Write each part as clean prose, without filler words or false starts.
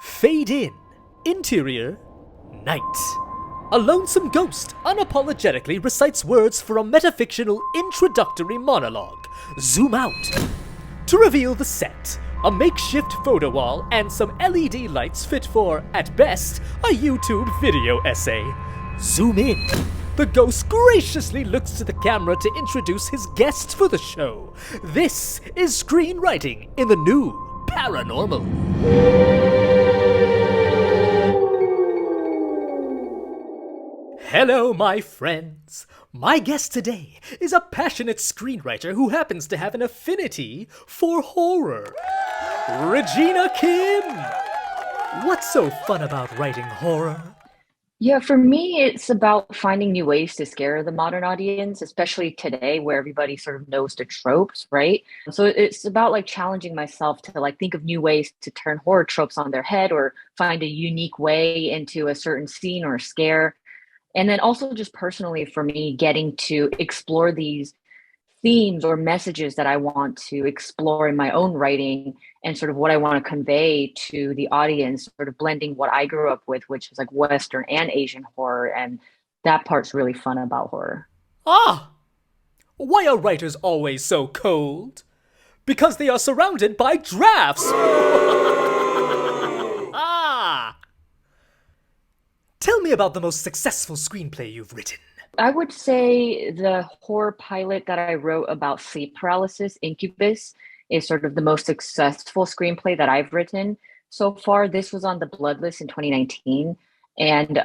Fade in. Interior, night. A lonesome ghost unapologetically recites words for a metafictional introductory monologue. Zoom out. To reveal the set, a makeshift photo wall and some LED lights fit for, at best, a YouTube video essay. Zoom in. The ghost graciously looks to the camera to introduce his guest for the show. This is Screenwriting in the New Paranormal. Hello, my friends. My guest today is a passionate screenwriter who happens to have an affinity for horror. Regina Kim! What's so fun about writing horror? Yeah, for me, it's about finding new ways to scare the modern audience, especially today where everybody sort of knows the tropes, right? So it's about like challenging myself to like think of new ways to turn horror tropes on their head or find a unique way into a certain scene or scare. And then also just personally for me, getting to explore these themes or messages that I want to explore in my own writing and sort of what I want to convey to the audience, sort of blending what I grew up with, which is like Western and Asian horror. And that part's really fun about horror. Ah! Why are writers always so cold? Because they are surrounded by drafts! Ah! Tell me about the most successful screenplay you've written. I would say the horror pilot that I wrote about sleep paralysis, Incubus, is sort of the most successful screenplay that I've written so far. This was on the Bloodlist in 2019. And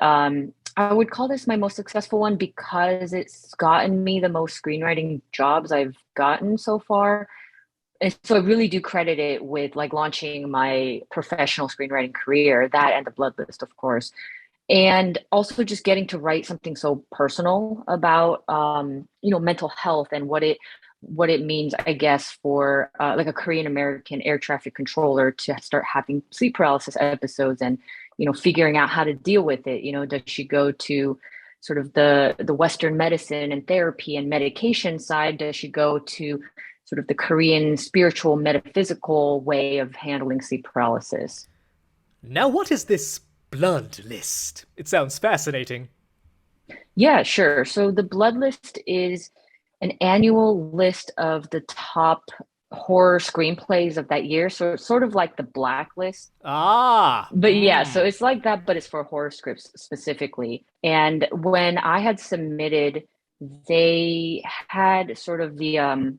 I would call this my most successful one because it's gotten me the most screenwriting jobs I've gotten so far. And so I really do credit it with like launching my professional screenwriting career, that and the Bloodlist, of course, and also just getting to write something so personal about mental health and what it means, I guess, for like a Korean American air traffic controller to start having sleep paralysis episodes and figuring out how to deal with it. Does she go to sort of the Western medicine and therapy and medication side? Does she go to sort of the Korean spiritual metaphysical way of handling sleep paralysis? Now, what is this Bloodlist? It sounds fascinating. Yeah, sure. So the Blood List is an annual list of the top horror screenplays of that year. So it's sort of like the Blacklist. Ah! But yeah, so it's like that, but it's for horror scripts specifically. And when I had submitted, they had sort of the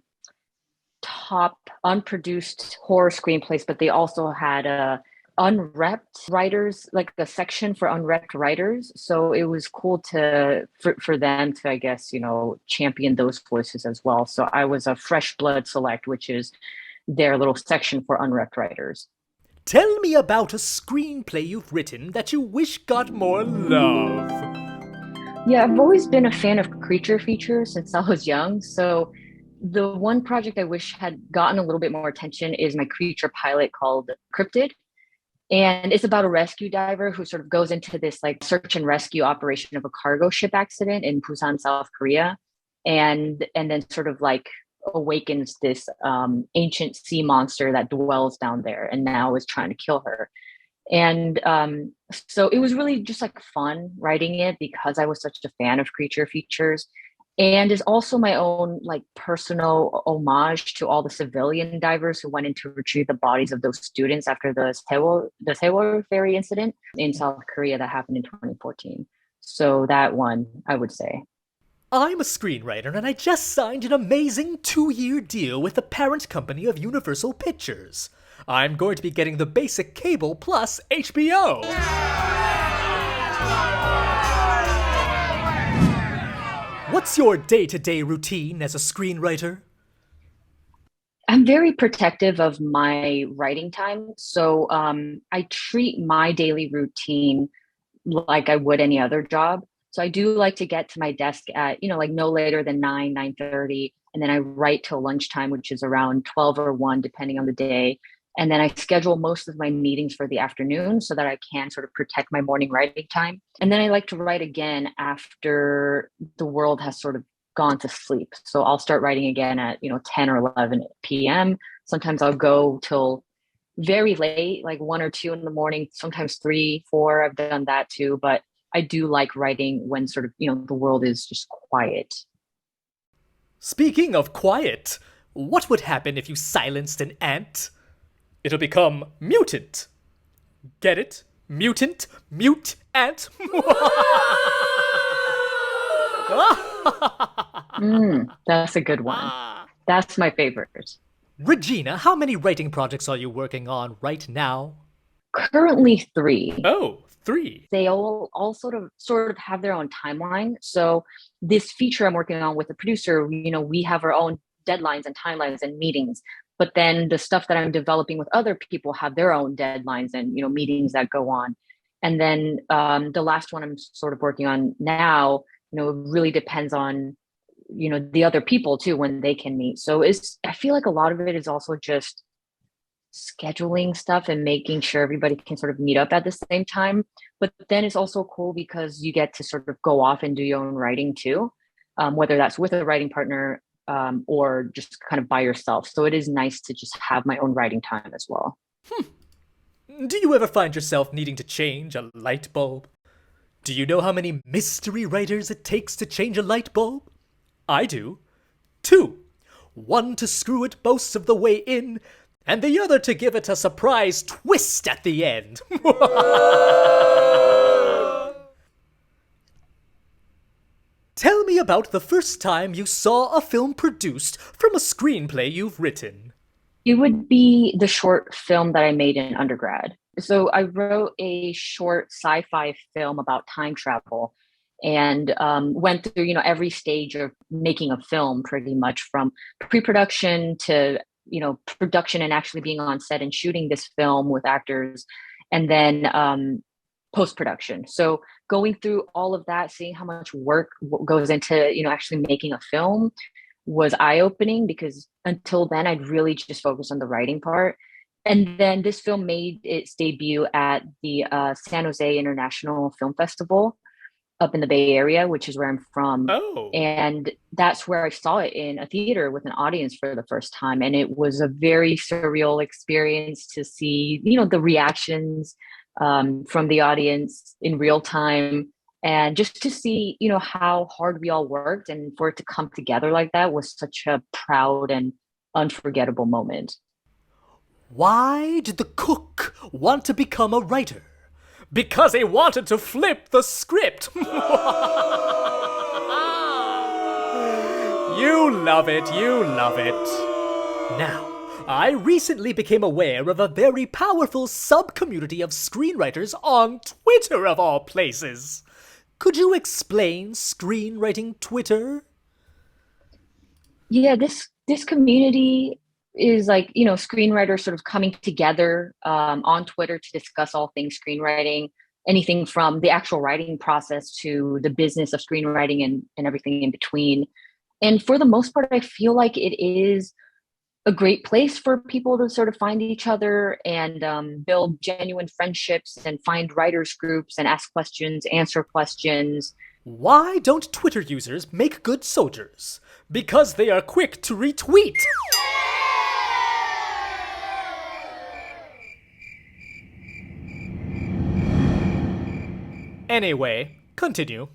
top unproduced horror screenplays, but they also had a unrepped writers, like a section for unrepped writers. So it was cool for them to, I guess, champion those voices as well. So I was a fresh blood select, which is their little section for unrepped writers. Tell me about a screenplay you've written that you wish got more love. Yeah, I've always been a fan of creature features since I was young. So the one project I wish had gotten a little bit more attention is my creature pilot called Cryptid. And it's about a rescue diver who sort of goes into this like search and rescue operation of a cargo ship accident in Busan, South Korea, and then sort of like awakens this ancient sea monster that dwells down there and now is trying to kill her. And so it was really just like fun writing it because I was such a fan of creature features, and is also my own like personal homage to all the civilian divers who went in to retrieve the bodies of those students after the Sewol ferry incident in South Korea that happened in 2014. So that one, I would say. I'm a screenwriter and I just signed an amazing 2-year deal with the parent company of Universal Pictures. I'm going to be getting the basic cable plus HBO. What's your day-to-day routine as a screenwriter? I'm very protective of my writing time. So I treat my daily routine like I would any other job. So I do like to get to my desk at, like no later than 9:30. And then I write till lunchtime, which is around 12 or 1, depending on the day. And then I schedule most of my meetings for the afternoon so that I can sort of protect my morning writing time. And then I like to write again after the world has sort of gone to sleep. So I'll start writing again at, 10 or 11 p.m. Sometimes I'll go till very late, like 1 or 2 in the morning, sometimes 3, 4. I've done that too. But I do like writing when sort of, the world is just quiet. Speaking of quiet, what would happen if you silenced an ant? It'll become mutant. Get it? Mutant? Mute ant? That's a good one. That's my favorite. Regina, how many writing projects are you working on right now? Currently 3. Oh, three. They all sort of have their own timeline. So this feature I'm working on with the producer, we have our own deadlines and timelines and meetings. But then the stuff that I'm developing with other people have their own deadlines and meetings that go on. And then the last one I'm sort of working on now, it really depends on the other people too when they can meet. So I feel like a lot of it is also just scheduling stuff and making sure everybody can sort of meet up at the same time. But then it's also cool because you get to sort of go off and do your own writing too, whether that's with a writing partner or just kind of by yourself. So it is nice to just have my own writing time as well. Do you ever find yourself needing to change a light bulb? Do you know how many mystery writers it takes to change a light bulb? I do. 2. One to screw it most of the way in, and the other to give it a surprise twist at the end. Tell me about the first time you saw a film produced from a screenplay you've written. It would be the short film that I made in undergrad. So I wrote a short sci-fi film about time travel and went through, every stage of making a film pretty much from pre-production to, production and actually being on set and shooting this film with actors and then post-production. So going through all of that, seeing how much work goes into, actually making a film was eye-opening because until then I'd really just focused on the writing part. And then this film made its debut at the San Jose International Film Festival up in the Bay Area, which is where I'm from. Oh. And that's where I saw it in a theater with an audience for the first time. And it was a very surreal experience to see, the reactions from the audience in real time. And just to see, how hard we all worked and for it to come together like that was such a proud and unforgettable moment. Why did the cook want to become a writer? Because he wanted to flip the script. You love it, you love it. Now, I recently became aware of a very powerful sub-community of screenwriters on Twitter of all places. Could you explain screenwriting Twitter? Yeah, this community is like, screenwriters sort of coming together on Twitter to discuss all things screenwriting, anything from the actual writing process to the business of screenwriting and everything in between. And for the most part, I feel like it is a great place for people to sort of find each other and build genuine friendships and find writers groups and ask questions, answer questions. Why don't Twitter users make good soldiers? Because they are quick to retweet. Anyway, continue.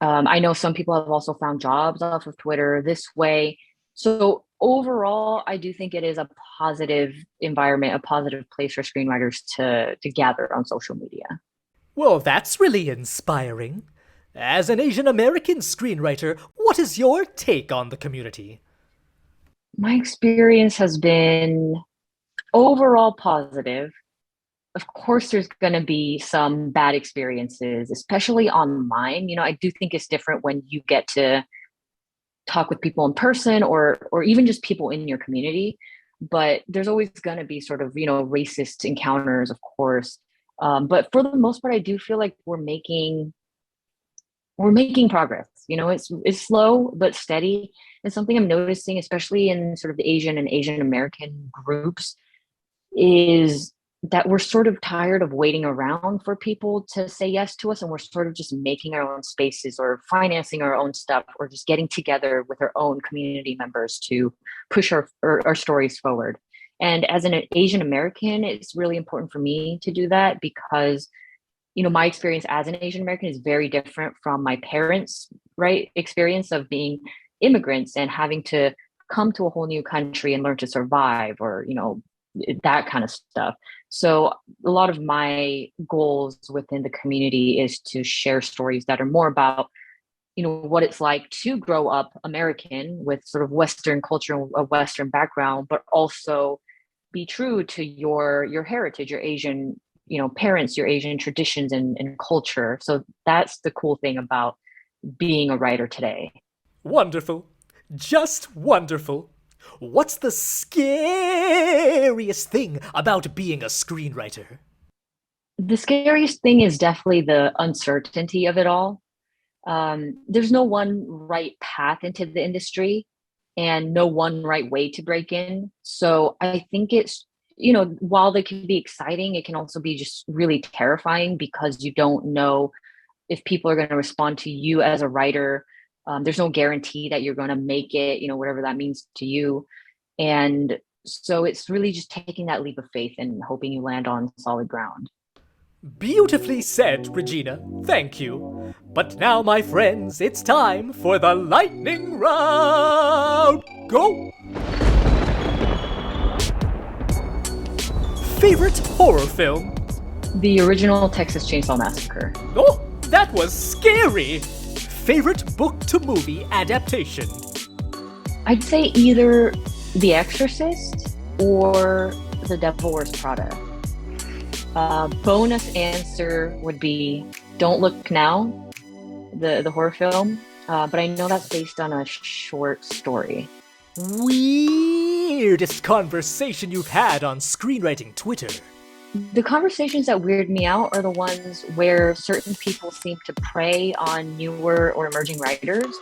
I know some people have also found jobs off of Twitter this way. So overall, I do think it is a positive environment, a positive place for screenwriters to gather on social media. Well, that's really inspiring. As an Asian American screenwriter, what is your take on the community? My experience has been overall positive. Of course, there's going to be some bad experiences, especially online. I do think it's different when you get to talk with people in person or even just people in your community. But there's always going to be sort of, racist encounters, of course. But for the most part, I do feel like we're making progress. It's slow but steady. And something I'm noticing, especially in sort of the Asian and Asian American groups, is that we're sort of tired of waiting around for people to say yes to us, and we're sort of just making our own spaces or financing our own stuff or just getting together with our own community members to push our stories forward. And as an Asian American, it's really important for me to do that because my experience as an Asian American is very different from my parents, right? Experience of being immigrants and having to come to a whole new country and learn to survive or, that kind of stuff. So a lot of my goals within the community is to share stories that are more about, what it's like to grow up American with sort of Western culture, a Western background, but also be true to your heritage, your Asian parents, your Asian traditions and culture. So that's the cool thing about being a writer today. Wonderful. Just wonderful. What's the scariest thing about being a screenwriter? The scariest thing is definitely the uncertainty of it all. There's no one right path into the industry and no one right way to break in. So I think it's, while they can be exciting, it can also be just really terrifying because you don't know if people are going to respond to you as a writer. There's no guarantee that you're going to make it, whatever that means to you. And so it's really just taking that leap of faith and hoping you land on solid ground. Beautifully said, Regina. Thank you. But now, my friends, it's time for the lightning round. Go! Favorite horror film? The original Texas Chainsaw Massacre. Oh, that was scary! Favorite book to movie adaptation? I'd say either The Exorcist or The Devil Wears Prada. Bonus answer would be Don't Look Now, the horror film, but I know that's based on a short story. Weirdest conversation you've had on screenwriting Twitter? The conversations that weird me out are the ones where certain people seem to prey on newer or emerging writers.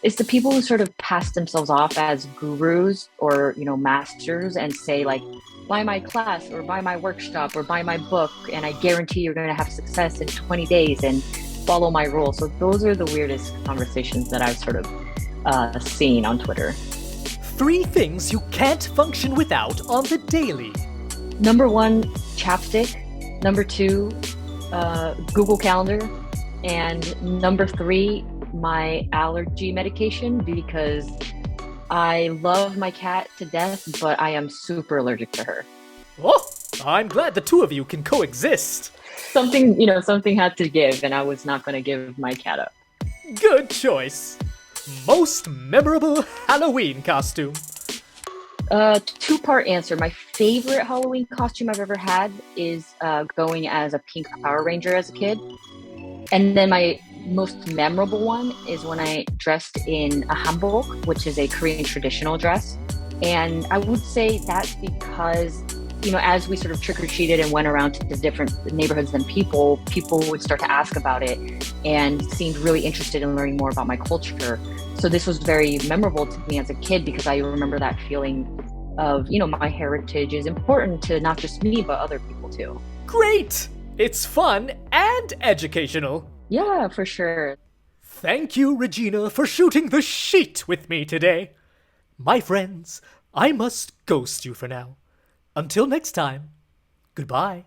It's the people who sort of pass themselves off as gurus or masters and say like, buy my class or buy my workshop or buy my book and I guarantee you're going to have success in 20 days and follow my rules. So those are the weirdest conversations that I've sort of seen on Twitter. 3 things you can't function without on the daily. Number 1, chapstick. Number 2, Google Calendar. And number 3, my allergy medication because I love my cat to death, but I am super allergic to her. Oh, I'm glad the two of you can coexist. Something had to give, and I was not going to give my cat up. Good choice. Most memorable Halloween costume? 2-part answer. My favorite Halloween costume I've ever had is going as a pink Power Ranger as a kid. And then my most memorable one is when I dressed in a hanbok, which is a Korean traditional dress. And I would say that's because, as we sort of trick-or-treated and went around to the different neighborhoods than people would start to ask about it and seemed really interested in learning more about my culture. So this was very memorable to me as a kid because I remember that feeling of, my heritage is important to not just me, but other people too. Great! It's fun and educational. Yeah, for sure. Thank you, Regina, for shooting the shit with me today. My friends, I must ghost you for now. Until next time, goodbye.